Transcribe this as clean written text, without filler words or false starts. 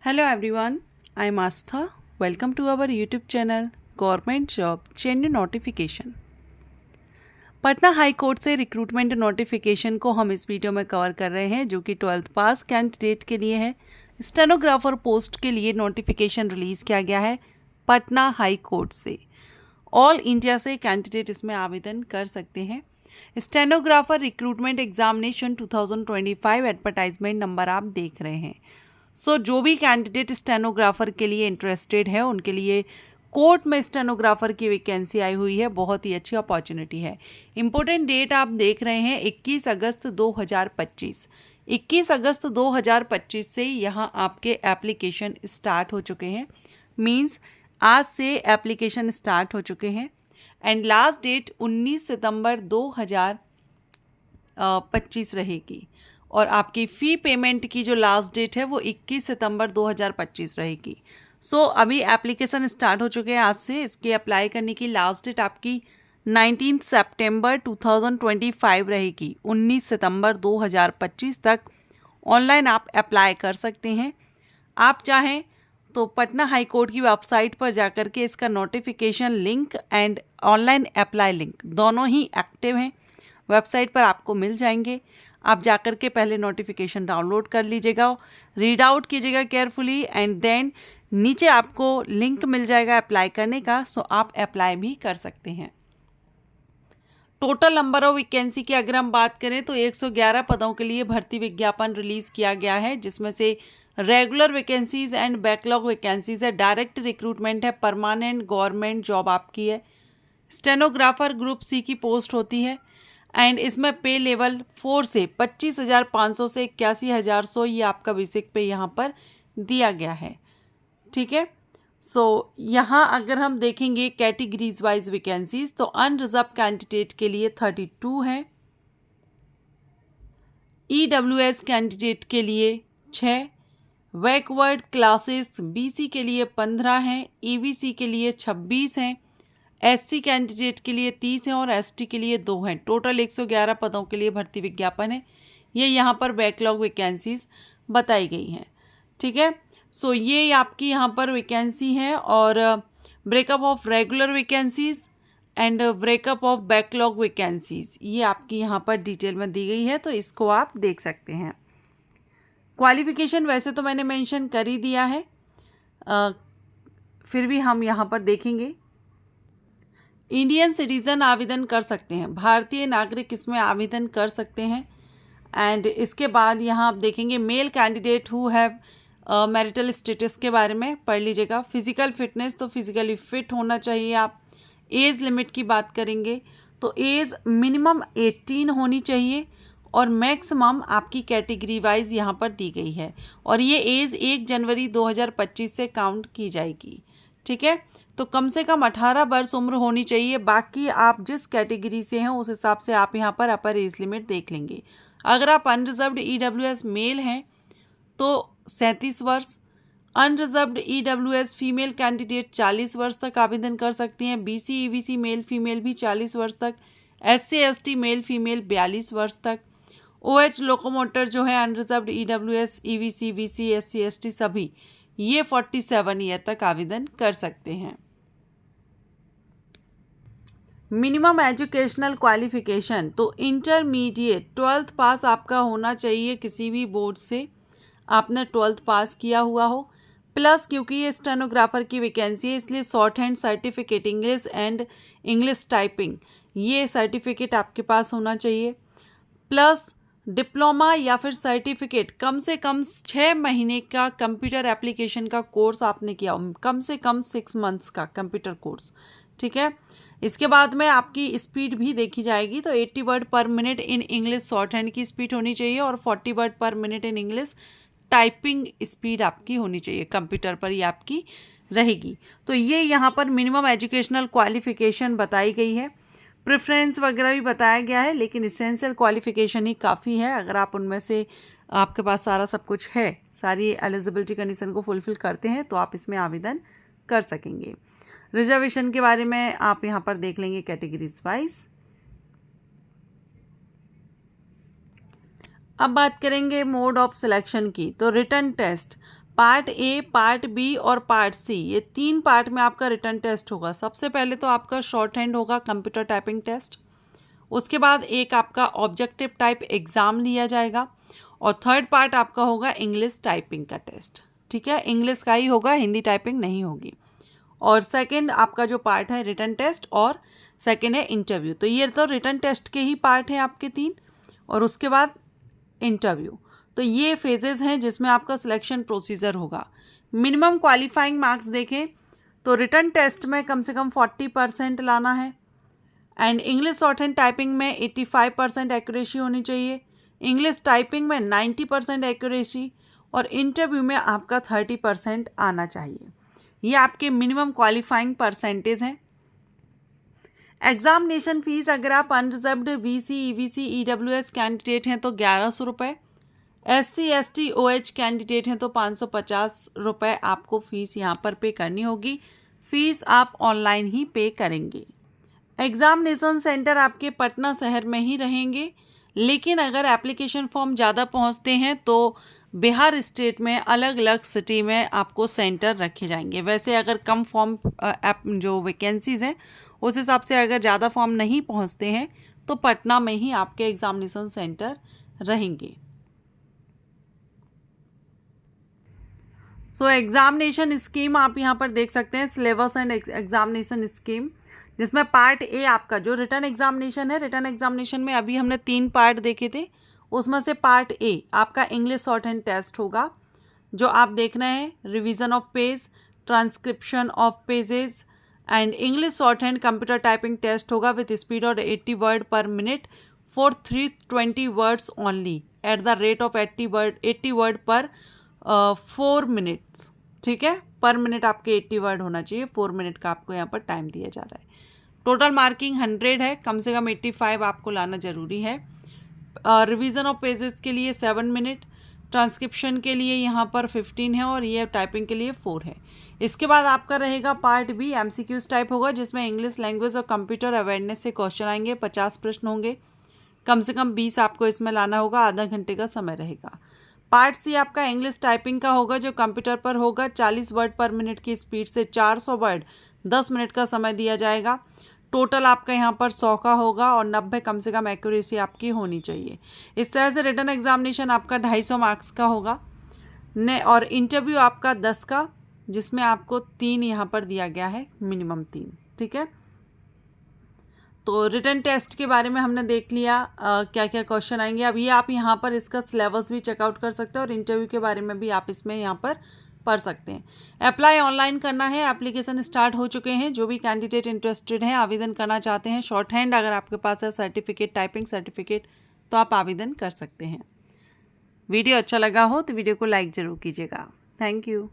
Hello everyone, I am Astha. Welcome to our YouTube channel Government Job Genuine Notification. Patna high court से recruitment notification को हम इस video में cover कर रहे हैं, जो कि 12th पास कैंडिडेट के लिए है। स्टेनोग्राफर पोस्ट के लिए नोटिफिकेशन रिलीज़ किया गया है पटना हाई कोर्ट से। ऑल इंडिया से कैंडिडेट इसमें आवेदन कर सकते हैं। Stenographer recruitment examination 2025 advertisement number आप देख रहे हैं। जो भी कैंडिडेट स्टेनोग्राफर के लिए इंटरेस्टेड है, उनके लिए कोर्ट में स्टेनोग्राफर की वैकेंसी आई हुई है। बहुत ही अच्छी अपॉर्चुनिटी है। इंपॉर्टेंट डेट आप देख रहे हैं 21 अगस्त 2025। 21 अगस्त 2025 से यहाँ आपके एप्लीकेशन स्टार्ट हो चुके हैं। मींस आज से एप्लीकेशन स्टार्ट हो चुके हैं एंड लास्ट डेट 19 सितंबर 2025 रहेगी। और आपकी फ़ी पेमेंट की जो लास्ट डेट है वो 21 सितंबर 2025 रहेगी। अभी एप्लीकेशन स्टार्ट हो चुके हैं आज से। इसके अप्लाई करने की लास्ट डेट आपकी 19 सितंबर 2025 रहेगी। 19 सितंबर 2025 तक ऑनलाइन आप अप्लाई कर सकते हैं। आप चाहें तो पटना हाई कोर्ट की वेबसाइट पर जाकर के इसका notification link and online apply link दोनों ही एक्टिव हैं, वेबसाइट पर आपको मिल जाएंगे। आप जाकर के पहले नोटिफिकेशन डाउनलोड कर लीजिएगा, रीड आउट कीजिएगा केयरफुली एंड देन नीचे आपको लिंक मिल जाएगा अप्लाई करने का। आप अप्लाई भी कर सकते हैं। टोटल नंबर ऑफ वैकेंसी की अगर हम बात करें तो 111 पदों के लिए भर्ती विज्ञापन रिलीज़ किया गया है, जिसमें से regular vacancies and backlog vacancies है। डायरेक्ट रिक्रूटमेंट है, परमानेंट गवर्नमेंट जॉब आपकी है। स्टेनोग्राफर ग्रुप सी की पोस्ट होती है एंड इसमें पे लेवल 4 से 25,500 से 81,100 ये आपका बेसिक पे यहाँ पर दिया गया है। ठीक है। यहाँ अगर हम देखेंगे कैटेगरीज वाइज वैकेंसीज तो अनरिजर्व कैंडिडेट के लिए 32 हैं, EWS कैंडिडेट के लिए 6, बैकवर्ड क्लासेस BC के लिए 15 हैं, EBC के लिए 26 हैं, SC कैंडिडेट के लिए 30 हैं और ST के लिए 2 हैं। टोटल 111 पदों के लिए भर्ती विज्ञापन है। ये यहाँ पर बैकलॉग वैकेंसीज बताई गई हैं। ठीक है। ये आपकी यहाँ पर वैकेंसी है और breakup of regular vacancies and breakup of backlog vacancies ये आपकी यहाँ पर डिटेल में दी गई है, तो इसको आप देख सकते हैं। क्वालिफिकेशन वैसे तो मैंने मेंशन कर ही दिया है, फिर भी हम यहाँ पर देखेंगे। इंडियन सिटीज़न आवेदन कर सकते हैं, भारतीय नागरिक इसमें आवेदन कर सकते हैं। एंड इसके बाद यहाँ आप देखेंगे male candidate who have marital status के बारे में पढ़ लीजिएगा। फिजिकल फिटनेस तो फिजिकली फिट होना चाहिए आप। एज लिमिट की बात करेंगे तो एज मिनिमम 18 होनी चाहिए और मैक्सिमम आपकी कैटेगरी वाइज यहाँ पर दी गई है और ये एज 1 जनवरी 2025 से काउंट की जाएगी। ठीक है। तो कम से कम 18 वर्ष उम्र होनी चाहिए। बाकी आप जिस कैटेगरी से हैं उस हिसाब से आप यहाँ पर अपर एज लिमिट देख लेंगे। अगर आप अनरिजर्व्ड EWS मेल हैं तो 37 वर्ष, अनरिजर्व्ड EWS फीमेल कैंडिडेट 40 वर्ष तक आवेदन कर सकती हैं। BC EBC मेल फीमेल भी 40 वर्ष तक, SC ST मेल फीमेल 42 वर्ष तक। OH लोकोमोटर जो है unreserved EWS EBC BC SC ST सभी ये 47 ईयर तक आवेदन कर सकते हैं। मिनिमम एजुकेशनल क्वालिफिकेशन तो इंटरमीडिएट 12th पास आपका होना चाहिए, किसी भी बोर्ड से आपने 12th पास किया हुआ हो। प्लस क्योंकि ये स्टेनोग्राफर की वैकेंसी है इसलिए short hand certificate English and English typing ये सर्टिफिकेट आपके पास होना चाहिए। प्लस डिप्लोमा या फिर सर्टिफिकेट कम से कम 6 महीने का कंप्यूटर एप्लीकेशन का कोर्स आपने किया, कम से कम 6 मंथ्स का कंप्यूटर कोर्स। ठीक है। इसके बाद में आपकी स्पीड भी देखी जाएगी तो 80 word per minute in English short hand की स्पीड होनी चाहिए और 40 word per minute in English typing speed आपकी होनी चाहिए, कंप्यूटर पर ही आपकी रहेगी। तो ये यहाँ पर मिनिमम एजुकेशनल क्वालिफिकेशन बताई गई है। प्रेफरेंस वगैरह भी बताया गया है, लेकिन इसेंशियल क्वालिफिकेशन ही काफ़ी है। अगर आप उनमें से आपके पास सारा सब कुछ है, सारी एलिजिबिलिटी कंडीशन को फुलफिल करते हैं तो आप इसमें आवेदन कर सकेंगे। रिजर्वेशन के बारे में आप यहाँ पर देख लेंगे कैटेगरीज वाइज। अब बात करेंगे मोड ऑफ सिलेक्शन की। तो written test part A, part B और पार्ट सी, ये 3 पार्ट में आपका रिटन टेस्ट होगा। सबसे पहले तो आपका शॉर्ट हैंड होगा, कंप्यूटर टाइपिंग टेस्ट। उसके बाद एक आपका ऑब्जेक्टिव टाइप एग्ज़ाम लिया जाएगा और थर्ड पार्ट आपका होगा इंग्लिश टाइपिंग का टेस्ट। ठीक है, इंग्लिश का ही होगा, हिंदी टाइपिंग नहीं होगी। और सेकंड आपका जो पार्ट है रिटन टेस्ट और सेकंड है इंटरव्यू। तो ये तो रिटन टेस्ट के ही पार्ट हैं आपके 3 और उसके बाद इंटरव्यू। तो ये फेजेस हैं जिसमें आपका सिलेक्शन प्रोसीजर होगा। मिनिमम क्वालिफाइंग मार्क्स देखें तो रिटन टेस्ट में कम से कम 40% लाना है and English short hand typing में 85% एक्यूरेसी होनी चाहिए, इंग्लिश टाइपिंग में 90% एक्यूरेसी और इंटरव्यू में आपका 30% आना चाहिए। ये आपके मिनिमम क्वालिफाइंग परसेंटेज हैं। एग्जामिनेशन फीस अगर आप unreserved VC, EVC, EWS candidate हैं तो 1100 रुपये, SC, ST, OH कैंडिडेट हैं तो 550 रुपये आपको फ़ीस यहाँ पर पे करनी होगी। फ़ीस आप ऑनलाइन ही पे करेंगे। एग्जामिनेशन सेंटर आपके पटना शहर में ही रहेंगे, लेकिन अगर एप्लीकेशन फॉर्म ज़्यादा पहुँचते हैं तो बिहार स्टेट में अलग अलग सिटी में आपको सेंटर रखे जाएंगे। वैसे अगर कम फॉर्म जो वैकेंसीज़ हैं उस हिसाब से अगर ज़्यादा फॉर्म नहीं पहुंचते हैं तो पटना में ही आपके एग्जामिनेशन सेंटर रहेंगे। सो एग्जामिनेशन स्कीम आप यहाँ पर देख सकते हैं, सिलेबस एंड एग्जामिनेशन स्कीम, जिसमें पार्ट ए आपका जो रिटन एग्जामिनेशन है, रिटन एग्जामिनेशन में अभी हमने 3 पार्ट देखे थे, उसमें से पार्ट ए आपका इंग्लिश शॉर्ट हैंड टेस्ट होगा जो आप देख रहे हैं, revision of page, transcription of pages and English shorthand computer typing test होगा विथ स्पीड और 80 word per minute for 320 words only at the rate of 80 word per 4 minutes. ठीक है, पर मिनट आपके 80 वर्ड होना चाहिए, 4 मिनट का आपको यहाँ पर टाइम दिया जा रहा है। टोटल मार्किंग 100 है, कम से कम 85 आपको लाना जरूरी है। रिवीजन ऑफ पेजेस के लिए 7 मिनट, ट्रांसक्रिप्शन के लिए यहाँ पर 15 है और ये टाइपिंग के लिए 4 है। इसके बाद आपका रहेगा पार्ट बी, MCQs टाइप होगा जिसमें इंग्लिश लैंग्वेज और कंप्यूटर अवेयरनेस से क्वेश्चन आएंगे, 50 प्रश्न होंगे, कम से कम 20 आपको इसमें लाना होगा, आधा घंटे का समय रहेगा। पार्ट सी आपका इंग्लिश टाइपिंग का होगा जो कंप्यूटर पर होगा, 40 वर्ड पर मिनट की स्पीड से 400 वर्ड 10 मिनट का समय दिया जाएगा। टोटल आपका यहाँ पर 100 का होगा और 90 कम से कम एक्यूरेसी आपकी होनी चाहिए। इस तरह से रिटन एग्जामिनेशन आपका 250 मार्क्स का होगा ने और इंटरव्यू आपका 10 का, जिसमें आपको 3 यहाँ पर दिया गया है, मिनिमम 3। ठीक है, तो रिटन टेस्ट के बारे में हमने देख लिया क्या क्या क्वेश्चन आएंगे। अब ये आप यहाँ पर इसका सिलेबस भी चेकआउट कर सकते हैं और इंटरव्यू के बारे में भी आप इसमें यहाँ पर पढ़ सकते हैं। अप्लाई ऑनलाइन करना है, एप्लीकेशन स्टार्ट हो चुके हैं। जो भी कैंडिडेट इंटरेस्टेड हैं, आवेदन करना चाहते हैं, शॉर्ट हैंड अगर आपके पास है सर्टिफिकेट, टाइपिंग सर्टिफिकेट, तो आप आवेदन कर सकते हैं। वीडियो अच्छा लगा हो तो वीडियो को लाइक ज़रूर कीजिएगा। Thank you.